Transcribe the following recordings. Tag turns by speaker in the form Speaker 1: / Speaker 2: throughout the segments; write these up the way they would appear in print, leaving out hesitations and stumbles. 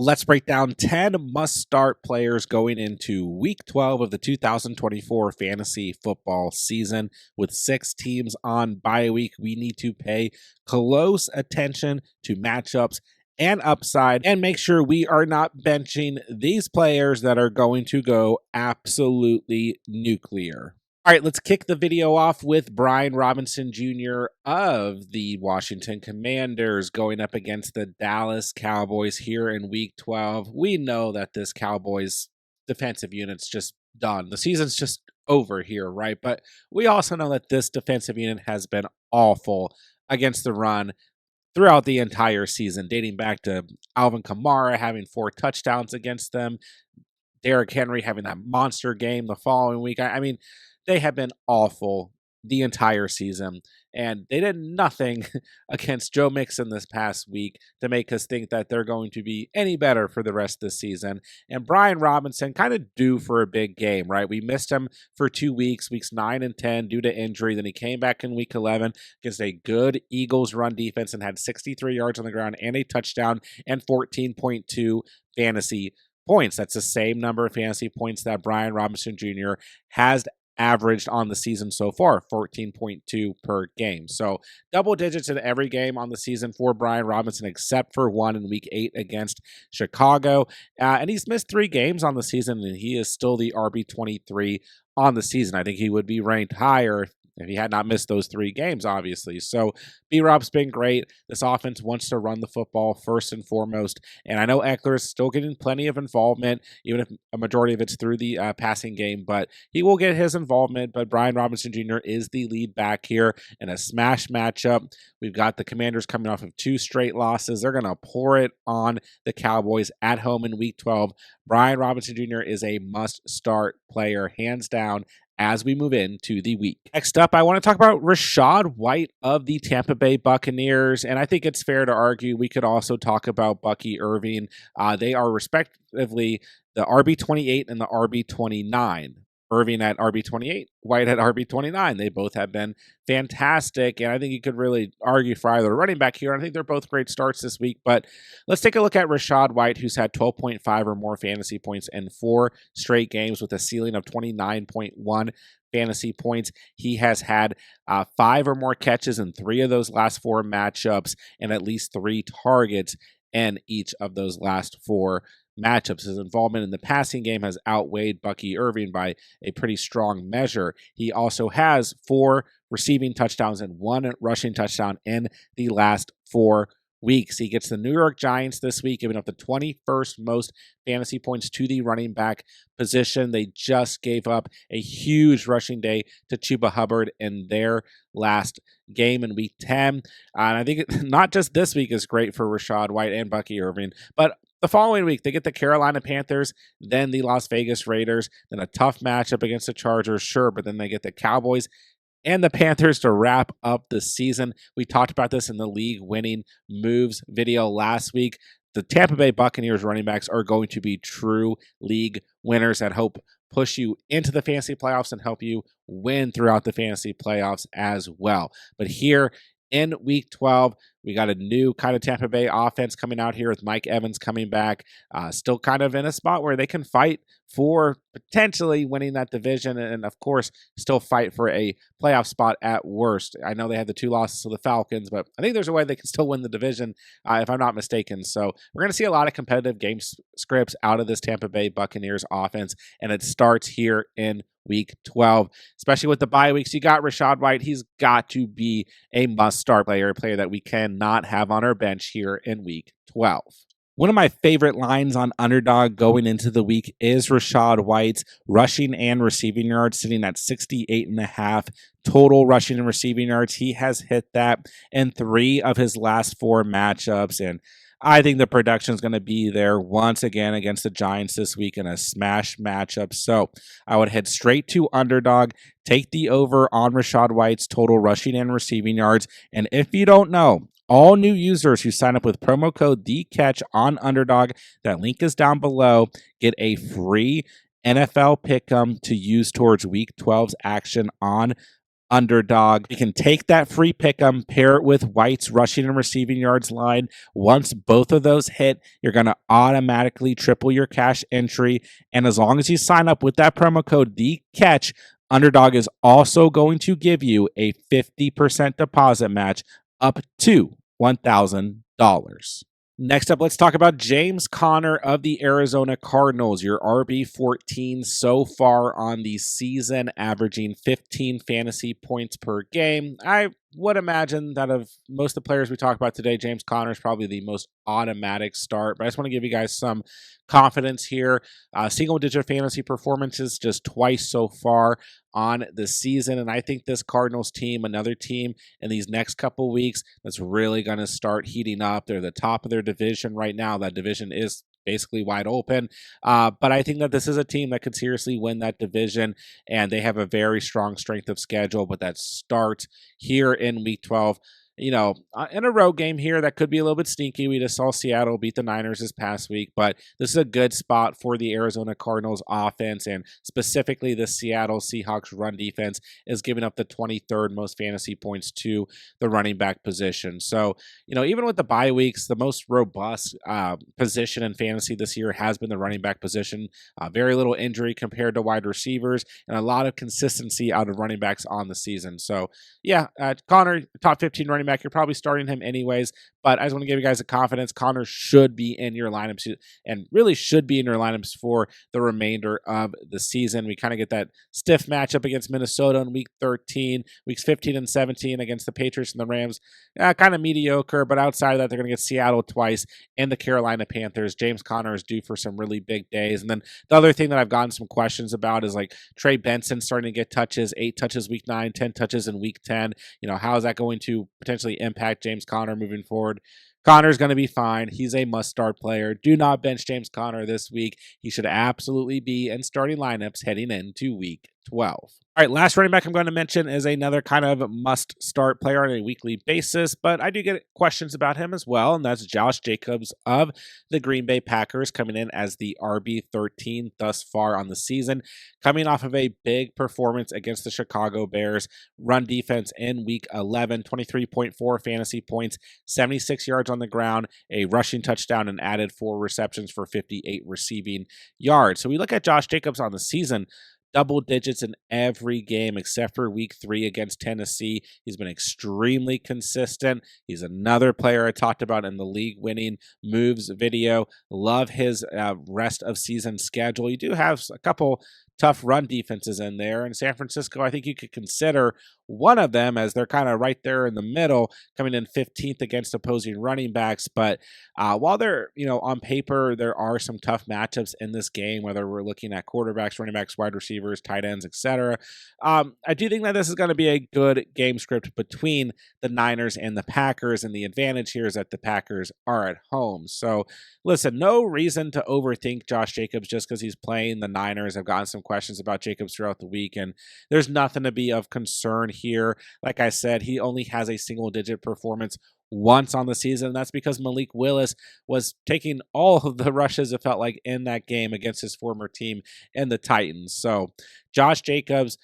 Speaker 1: Let's break down 10 must-start players going into Week 12 of the 2024 fantasy football season. With 6 teams on bye week, we need to pay close attention to matchups and upside and make sure we are not benching these players that are going to go absolutely nuclear. All right, let's kick the video off with Brian Robinson Jr. of the Washington Commanders going up against the Dallas Cowboys here in Week 12. We know that this Cowboys defensive unit's just done. The season's just over here, right? But we also know that this defensive unit has been awful against the run throughout the entire season, dating back to Alvin Kamara having 4 touchdowns against them, Derrick Henry having that monster game the following week. I mean, they have been awful the entire season, and they did nothing against Joe Mixon this past week to make us think that they're going to be any better for the rest of the season. And Brian Robinson kind of due for a big game, right? We missed him for 2 weeks, weeks 9 and 10 due to injury. Then he came back in week 11 against a good Eagles run defense and had 63 yards on the ground and a touchdown and 14.2 fantasy points. That's the same number of fantasy points that Brian Robinson Jr. has averaged on the season so far, 14.2 per game. So double digits in every game on the season for Brian Robinson, except for one in week 8 against Chicago. And he's missed 3 games on the season, and he is still the RB23 on the season. I think he would be ranked higher if he had not missed those 3 games, obviously. So B-Rob's been great. This offense wants to run the football first and foremost. And I know Eckler is still getting plenty of involvement, even if a majority of it's through the passing game. But he will get his involvement. But Brian Robinson Jr. is the lead back here in a smash matchup. We've got the Commanders coming off of 2 straight losses. They're going to pour it on the Cowboys at home in Week 12. Brian Robinson Jr. is a must-start player, hands down, as we move into the week. Next up, I want to talk about Rachaad White of the Tampa Bay Buccaneers, and I think it's fair to argue we could also talk about Bucky Irving. They are respectively the RB28 and the RB29. Irving at RB28, White at RB29. They both have been fantastic, and I think you could really argue for either running back here. I think they're both great starts this week, but let's take a look at Rachaad White, who's had 12.5 or more fantasy points in 4 straight games with a ceiling of 29.1 fantasy points. He has had 5 or more catches in 3 of those last 4 matchups and at least 3 targets in each of those last 4 matchups. His involvement in the passing game has outweighed Bucky Irving by a pretty strong measure. He also has 4 receiving touchdowns and 1 rushing touchdown in the last 4 weeks. He gets the New York Giants this week, giving up the 21st most fantasy points to the running back position. They just gave up a huge rushing day to Chuba Hubbard in their last game in week 10. And I think not just this week is great for Rachaad White and Bucky Irving, but the following week, they get the Carolina Panthers, then the Las Vegas Raiders, then a tough matchup against the Chargers, sure, but then they get the Cowboys and the Panthers to wrap up the season. We talked about this in the league winning moves video last week. The Tampa Bay Buccaneers running backs are going to be true league winners that help push you into the fantasy playoffs and help you win throughout the fantasy playoffs as well. But here in Week 12, we got a new kind of Tampa Bay offense coming out here with Mike Evans coming back, still kind of in a spot where they can fight for potentially winning that division and, of course, still fight for a playoff spot at worst. I know they had the 2 losses to the Falcons, but I think there's a way they can still win the division, if I'm not mistaken. So we're going to see a lot of competitive game scripts out of this Tampa Bay Buccaneers offense, and it starts here in Week 12, especially with the bye weeks. You got Rachaad White. He's got to be a must-start player, a player that we cannot have on our bench here in Week 12. One of my favorite lines on Underdog going into the week is Rachaad White's rushing and receiving yards, sitting at 68.5 total rushing and receiving yards. He has hit that in 3 of his last 4 matchups, and I think the production is going to be there once again against the Giants this week in a smash matchup. So I would head straight to Underdog, take the over on Rachaad White's total rushing and receiving yards. And if you don't know, all new users who sign up with promo code DCatch on Underdog, that link is down below, get a free NFL Pick Em to use towards Week 12's action on Underdog. You can take that free pick 'em, pair it with White's rushing and receiving yards line. Once both of those hit, you're going to automatically triple your cash entry. And as long as you sign up with that promo code DCatch, Underdog is also going to give you a 50% deposit match up to $1,000. Next up, let's talk about James Conner of the Arizona Cardinals, your RB14 so far on the season, averaging 15 fantasy points per game. I would imagine that of most of the players we talk about today, James Conner is probably the most automatic start, but I just want to give you guys some confidence here. Single-digit fantasy performances just twice so far on the season, and I think this Cardinals team, another team in these next couple weeks that's really going to start heating up. They're the top of their division right now. That division is basically wide open. But I think that this is a team that could seriously win that division, and they have a very strong strength of schedule. But that starts here in Week 12. In a road game here that could be a little bit sneaky. We just saw Seattle beat the Niners this past week, but this is a good spot for the Arizona Cardinals offense, and specifically the Seattle Seahawks run defense is giving up the 23rd most fantasy points to the running back position. So, even with the bye weeks, the most robust position in fantasy this year has been the running back position. Very little injury compared to wide receivers, and a lot of consistency out of running backs on the season. So, Connor, top 15 running back. You're probably starting him anyways, but I just want to give you guys the confidence. Connor should be in your lineups and really should be in your lineups for the remainder of the season. We kind of get that stiff matchup against Minnesota in week 13, weeks 15 and 17 against the Patriots and the Rams. Kind of mediocre, but outside of that, they're going to get Seattle twice and the Carolina Panthers. James Conner is due for some really big days. And then the other thing that I've gotten some questions about is like Trey Benson starting to get touches, 8 touches week 9, 10 touches in week 10. How is that going to potentially impact James Conner moving forward? Connor's going to be fine. He's a must-start player. Do not bench James Conner this week. He should absolutely be in starting lineups heading into week 12. All right, last running back I'm going to mention is another kind of must-start player on a weekly basis, but I do get questions about him as well, and that's Josh Jacobs of the Green Bay Packers, coming in as the RB13 thus far on the season, coming off of a big performance against the Chicago Bears. Run defense in week 11, 23.4 fantasy points, 76 yards on the ground, a rushing touchdown, and added 4 receptions for 58 receiving yards. So we look at Josh Jacobs on the season, double digits in every game except for week 3 against Tennessee. He's been extremely consistent. He's another player I talked about in the league-winning moves video. Love his rest of season schedule. You do have a couple tough run defenses in there. In San Francisco, I think you could consider one of them, as they're kind of right there in the middle, coming in 15th against opposing running backs. But while they're, on paper, there are some tough matchups in this game, whether we're looking at quarterbacks, running backs, wide receivers, tight ends, etc. I do think that this is going to be a good game script between the Niners and the Packers, and the advantage here is that the Packers are at home. So listen, no reason to overthink Josh Jacobs just because he's playing the Niners. I've gotten some questions about Jacobs throughout the week, and there's nothing to be of concern here. Like I said, he only has a single-digit performance once on the season, and that's because Malik Willis was taking all of the rushes, it felt like, in that game against his former team and the Titans. So Josh Jacobs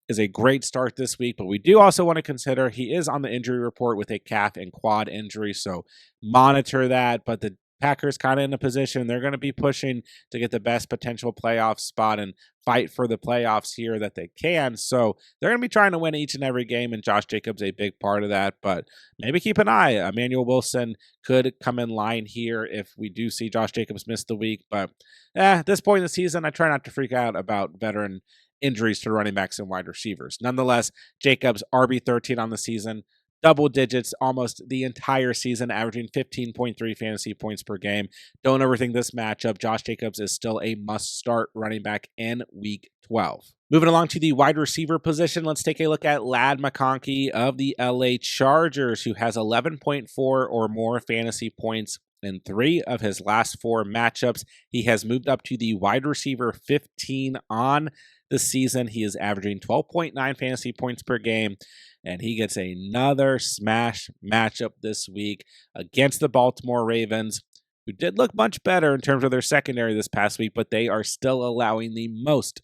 Speaker 1: is a great start this week, but we do also want to consider he is on the injury report with a calf and quad injury, so monitor that. But the Packers kind of in a position they're going to be pushing to get the best potential playoff spot and fight for the playoffs here that they can. So they're going to be trying to win each and every game, and Josh Jacobs a big part of that. But maybe keep an eye. Emmanuel Wilson could come in line here if we do see Josh Jacobs miss the week. But at this point in the season, I try not to freak out about veteran injuries to running backs and wide receivers. Nonetheless, Jacobs RB13 on the season, double digits almost the entire season, averaging 15.3 fantasy points per game. Don't overthink this matchup. Josh Jacobs is still a must-start running back in Week 12. Moving along to the wide receiver position, let's take a look at Ladd McConkey of the LA Chargers, who has 11.4 or more fantasy points in 3 of his last 4 matchups. He has moved up to the wide receiver 15 on the season. He is averaging 12.9 fantasy points per game, and he gets another smash matchup this week against the Baltimore Ravens, who did look much better in terms of their secondary this past week, but they are still allowing the most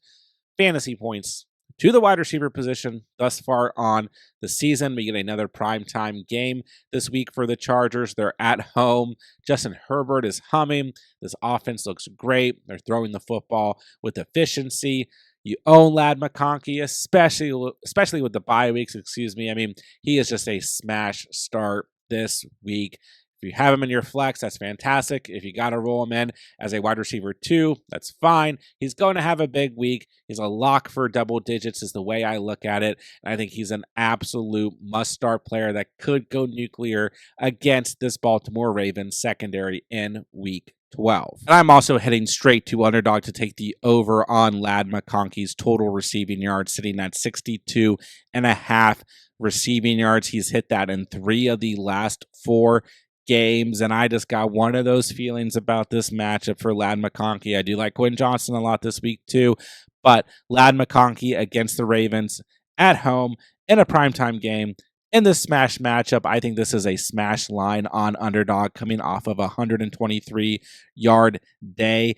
Speaker 1: fantasy points to the wide receiver position thus far on the season. We get another primetime game this week for the Chargers. They're at home. Justin Herbert is humming. This offense looks great. They're throwing the football with efficiency. You own Lad McConkey, especially with the bye weeks, I mean, he is just a smash start this week. If you have him in your flex, that's fantastic. If you got to roll him in as a wide receiver 2, that's fine. He's going to have a big week. He's a lock for double digits is the way I look at it. And I think he's an absolute must-start player that could go nuclear against this Baltimore Ravens secondary in week 12. And I'm also heading straight to Underdog to take the over on Lad McConkey's total receiving yards, sitting at 62.5 receiving yards. He's hit that in 3 of the last 4 games, and I just got one of those feelings about this matchup for Lad McConkey. I do like Quinn Johnson a lot this week too, but Lad McConkey against the Ravens at home in a primetime game in this smash matchup, I think this is a smash line on Underdog coming off of a 123-yard day.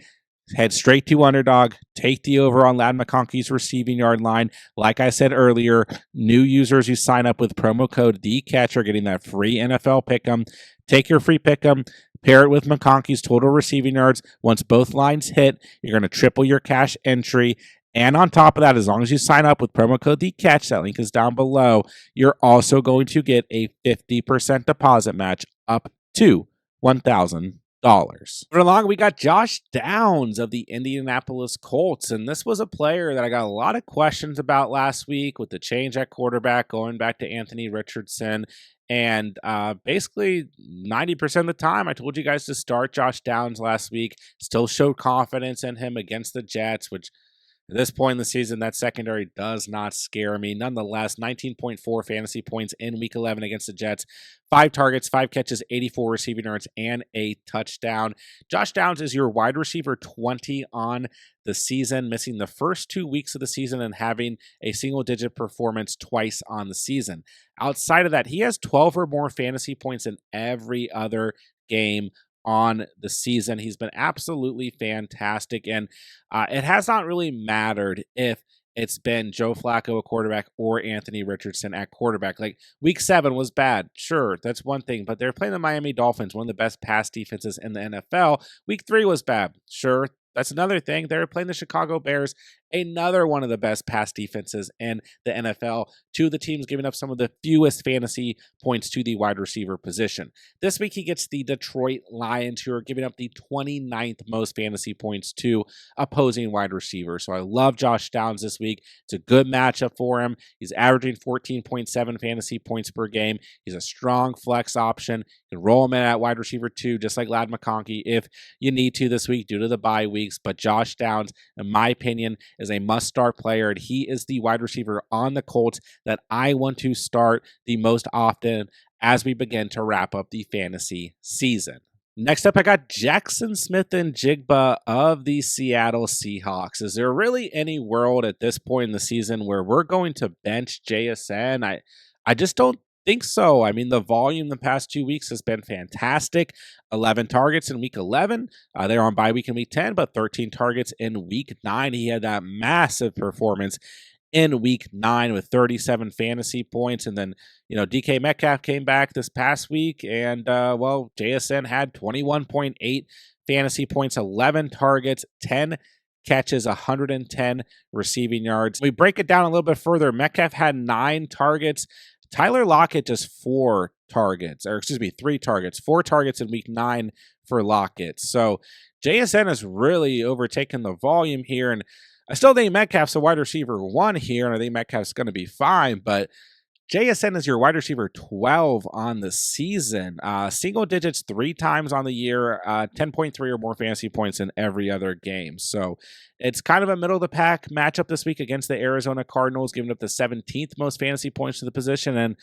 Speaker 1: Head straight to Underdog. Take the over on Lad McConkey's receiving yard line. Like I said earlier, new users who sign up with promo code DCatch are getting that free NFL Pick Em. Take your free Pick Em, pair it with McConkey's total receiving yards. Once both lines hit, you're going to triple your cash entry. And on top of that, as long as you sign up with promo code DCatch, that link is down below, you're also going to get a 50% deposit match up to $1,000. For along, we got Josh Downs of the Indianapolis Colts, and this was a player that I got a lot of questions about last week with the change at quarterback, going back to Anthony Richardson. And basically 90% of the time, I told you guys to start Josh Downs last week. Still showed confidence in him against the Jets, which at this point in the season, that secondary does not scare me. Nonetheless, 19.4 fantasy points in Week 11 against the Jets. 5 targets, 5 catches, 84 receiving yards, and a touchdown. Josh Downs is your wide receiver 20 on the season, missing the first 2 weeks of the season and having a single-digit performance twice on the season. Outside of that, he has 12 or more fantasy points in every other game on the season. He's been absolutely fantastic, and it has not really mattered if it's been Joe Flacco, a quarterback, or Anthony Richardson at quarterback. Like, Week 7 was bad. Sure, that's one thing, but they're playing the Miami Dolphins, one of the best pass defenses in the NFL. Week 3 was bad. Sure, that's another thing. They're playing the Chicago Bears, another one of the best pass defenses in the NFL. 2 of the teams giving up some of the fewest fantasy points to the wide receiver position. This week, he gets the Detroit Lions, who are giving up the 29th most fantasy points to opposing wide receivers. So I love Josh Downs this week. It's a good matchup for him. He's averaging 14.7 fantasy points per game. He's a strong flex option. You can roll him in at wide receiver 2, just like Lad McConkey, if you need to this week due to the bye weeks. But Josh Downs, in my opinion, is a must-start player, and he is the wide receiver on the Colts that I want to start the most often as we begin to wrap up the fantasy season. Next up, I got Jackson Smith-Njigba of the Seattle Seahawks. Is there really any world at this point in the season where we're going to bench JSN? I just don't think so. I mean, the volume the past 2 weeks has been fantastic. 11 targets in Week 11. They're on bye week in Week 10, but 13 targets in Week 9. He had that massive performance in Week 9 with 37 fantasy points. And then, DK Metcalf came back this past week, and, JSN had 21.8 fantasy points, 11 targets, 10 catches, 110 receiving yards. We break it down a little bit further. Metcalf had 9 targets. Tyler Lockett just 3 targets, 4 targets in Week 9 for Lockett. So JSN has really overtaken the volume here, and I still think Metcalf's a wide receiver 1 here, and I think Metcalf's going to be fine, but JSN is your wide receiver 12 on the season. Single digits 3 times on the year, 10.3 or more fantasy points in every other game. So it's kind of a middle-of-the-pack matchup this week against the Arizona Cardinals, giving up the 17th most fantasy points to the position. And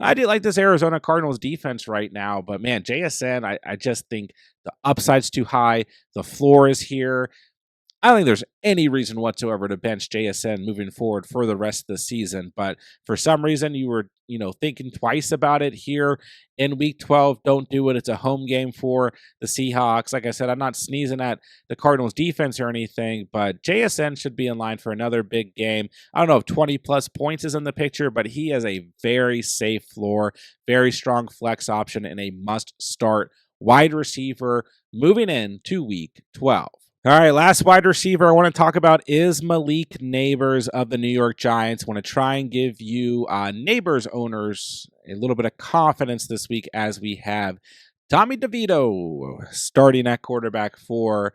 Speaker 1: I do like this Arizona Cardinals defense right now. But, man, JSN, I just think the upside's too high. The floor is here. I don't think there's any reason whatsoever to bench JSN moving forward for the rest of the season. But for some reason, you were, thinking twice about it here in week 12. Don't do it. It's a home game for the Seahawks. Like I said, I'm not sneezing at the Cardinals defense or anything, but JSN should be in line for another big game. I don't know if 20 plus points is in the picture, but he has a very safe floor, very strong flex option, and a must start wide receiver moving into week 12. All right, last wide receiver I want to talk about is Malik Nabers of the New York Giants. I want to try and give you Nabers owners a little bit of confidence this week as we have Tommy DeVito starting at quarterback for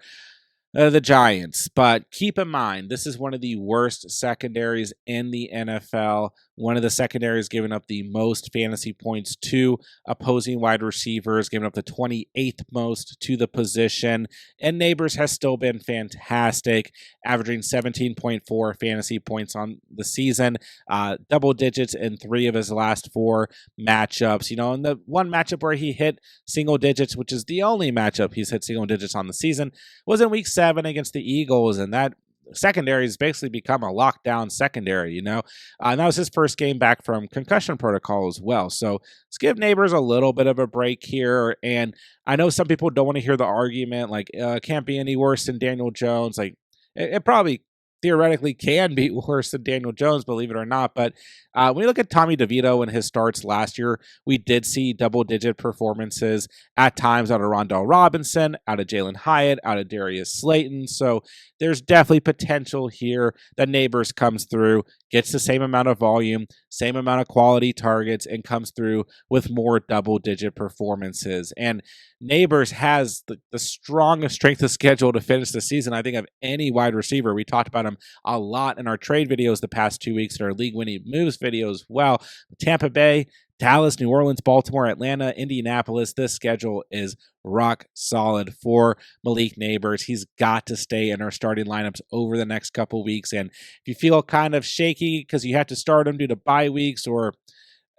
Speaker 1: the Giants. But keep in mind, this is one of the worst secondaries in the NFL. One of the secondaries giving up the most fantasy points to opposing wide receivers, giving up the 28th most to the position. And Nabers has still been fantastic, averaging 17.4 fantasy points on the season, double digits in 3 of his last 4 matchups. And the one matchup where he hit single digits, which is the only matchup he's hit single digits on the season, was in week 7 against the Eagles, and that secondary has basically become a lockdown secondary, and that was his first game back from concussion protocol as well. So let's give Nabers a little bit of a break here. And I know some people don't want to hear the argument like can't be any worse than Daniel Jones. Like it probably theoretically can be worse than Daniel Jones, believe it or not. But when you look at Tommy DeVito and his starts last year, we did see double-digit performances at times out of Rondell Robinson, out of Jalen Hyatt, out of Darius Slayton. So there's definitely potential here that Nabers comes through, gets the same amount of volume, same amount of quality targets, and comes through with more double-digit performances. And Nabers has the strongest strength of schedule to finish the season, I think, of any wide receiver. We talked about him a lot in our trade videos the past 2 weeks, in our league winning moves video as well. Tampa Bay, Dallas, New Orleans, Baltimore, Atlanta, Indianapolis. This schedule is rock solid for Malik Nabers. He's got to stay in our starting lineups over the next couple weeks. And if you feel kind of shaky because you have to start him due to bye weeks or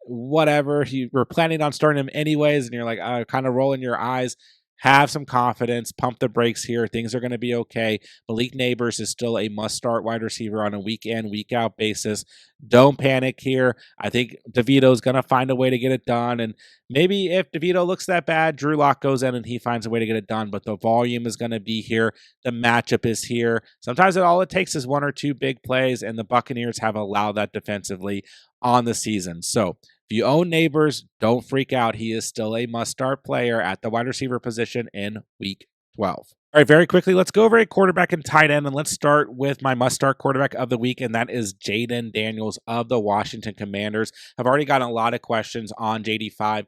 Speaker 1: whatever, you were planning on starting him anyways, and you're like kind of rolling your eyes, have some confidence, pump the brakes here. Things are going to be okay. Malik Nabers is still a must-start wide receiver on a week-in, week-out basis. Don't panic here. I think DeVito's going to find a way to get it done. And maybe if DeVito looks that bad, Drew Lock goes in and he finds a way to get it done. But the volume is going to be here. The matchup is here. Sometimes all it takes is 1 or 2 big plays, and the Buccaneers have allowed that defensively on the season. So if you own Nabers, don't freak out. He is still a must-start player at the wide receiver position in week 12. All right, very quickly, let's go over a quarterback and tight end, and let's start with my must-start quarterback of the week, and that is Jaden Daniels of the Washington Commanders. I've already gotten a lot of questions on JD5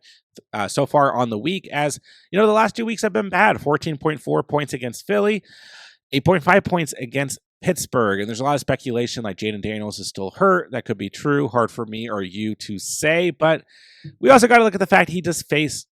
Speaker 1: so far on the week, as the last 2 weeks have been bad. 14.4 points against Philly, 8.5 points against Pittsburgh, and there's a lot of speculation like Jaden Daniels is still hurt. That could be true. Hard for me or you to say, but we also got to look at the fact he just faced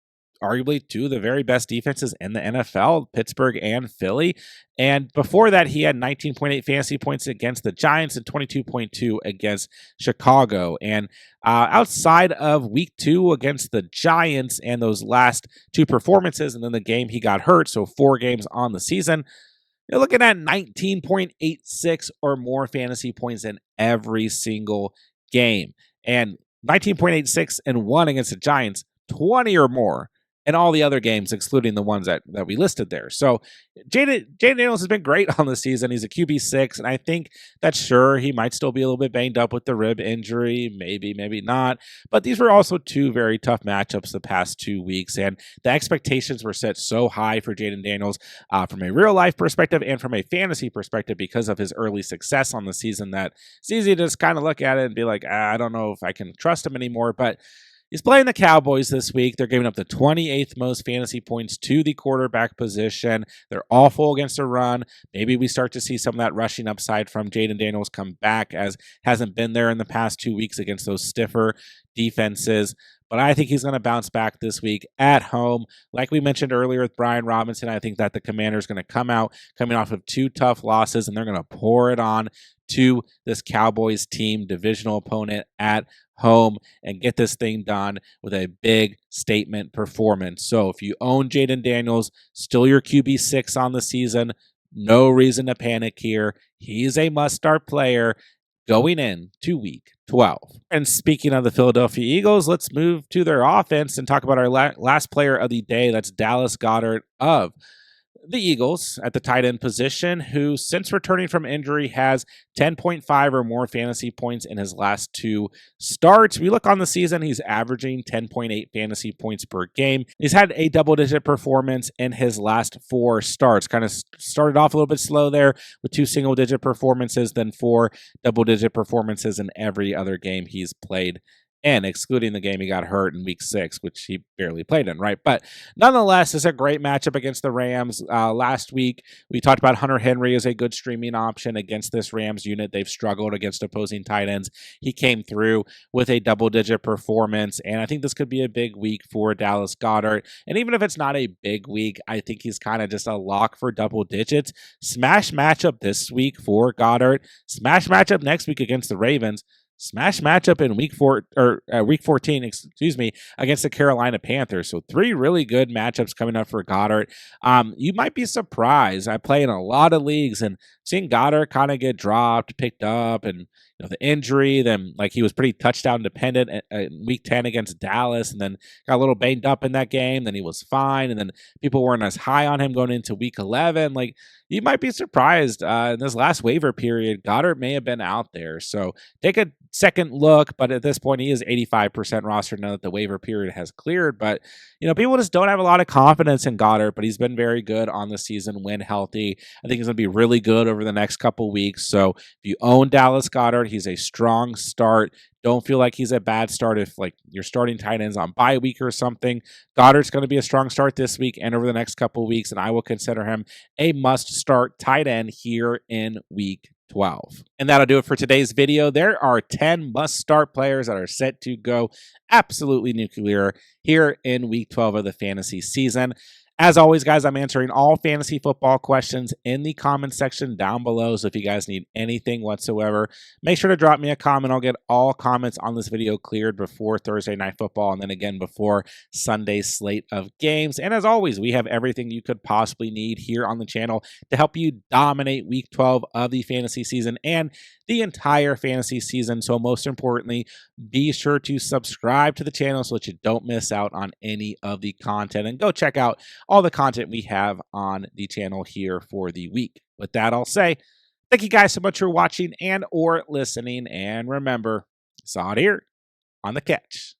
Speaker 1: arguably 2 of the very best defenses in the NFL, Pittsburgh and Philly. And before that, he had 19.8 fantasy points against the Giants and 22.2 against Chicago. And outside of week 2 against the Giants and those last 2 performances, and then the game he got hurt, so 4 games on the season, you're looking at 19.86 or more fantasy points in every single game. And 19.86 and 1 against the Giants, 20 or more in all the other games, excluding the ones that we listed there. So Jaden Daniels has been great on the season. He's a QB6, and I think that sure, he might still be a little bit banged up with the rib injury, maybe not. But these were also 2 very tough matchups the past 2 weeks, and the expectations were set so high for Jaden Daniels from a real-life perspective and from a fantasy perspective because of his early success on the season that it's easy to just kind of look at it and be like, I don't know if I can trust him anymore, but he's playing the Cowboys this week. They're giving up the 28th most fantasy points to the quarterback position. They're awful against the run. Maybe we start to see some of that rushing upside from Jaden Daniels come back, as hasn't been there in the past 2 weeks against those stiffer defenses. But I think he's going to bounce back this week at home. Like we mentioned earlier with Brian Robinson, I think that the Commanders are going to come out coming off of 2 tough losses, and they're going to pour it on to this Cowboys team, divisional opponent at home, and get this thing done with a big statement performance. So if you own Jaden Daniels, still your QB6 on the season, No reason to panic here. He's a must-start player going into week 12. And speaking of the Philadelphia Eagles, let's move to their offense and talk about our last player of the day. That's Dallas Goedert of the Eagles at the tight end position, who since returning from injury has 10.5 or more fantasy points in his last 2 starts. We look on the season, he's averaging 10.8 fantasy points per game. He's had a double-digit performance in his last 4 starts. Kind of started off a little bit slow there with 2 single-digit performances, then 4 double-digit performances in every other game he's played in, excluding the game he got hurt in week 6, which he barely played in, right? But nonetheless, it's a great matchup against the Rams. Last week, we talked about Hunter Henry as a good streaming option against this Rams unit. They've struggled against opposing tight ends. He came through with a double-digit performance, and I think this could be a big week for Dallas Goedert. And even if it's not a big week, I think he's kind of just a lock for double digits. Smash matchup this week for Goedert. Smash matchup next week against the Ravens. Smash matchup in week 14, against the Carolina Panthers. So 3 really good matchups coming up for Goedert. You might be surprised. I play in a lot of leagues and seeing Goedert kind of get dropped, picked up, and the injury, then like he was pretty touchdown dependent in week 10 against Dallas, and then got a little banged up in that game. Then he was fine, and then people weren't as high on him going into week 11. Like, you might be surprised in this last waiver period, Goedert may have been out there. So take a second look, but at this point he is 85% rostered now that the waiver period has cleared. But people just don't have a lot of confidence in Goedert, but he's been very good on the season when healthy. I think he's going to be really good over the next couple weeks. So if you own Dallas Goedert, he's a strong start. Don't feel like he's a bad start if you're starting tight ends on bye week or something. Goddard's going to be a strong start this week and over the next couple weeks, and I will consider him a must-start tight end here in week 12. And that'll do it for today's video. There are 10 must-start players that are set to go absolutely nuclear here in week 12 of the fantasy season. As always, guys, I'm answering all fantasy football questions in the comment section down below. So if you guys need anything whatsoever, make sure to drop me a comment. I'll get all comments on this video cleared before Thursday Night Football and then again before Sunday's slate of games. And as always, we have everything you could possibly need here on the channel to help you dominate week 12 of the fantasy season and the entire fantasy season. So most importantly, be sure to subscribe to the channel so that you don't miss out on any of the content, and go check out all the content we have on the channel here for the week. With that, I'll say thank you guys so much for watching and or listening, and remember, saw it here on the catch.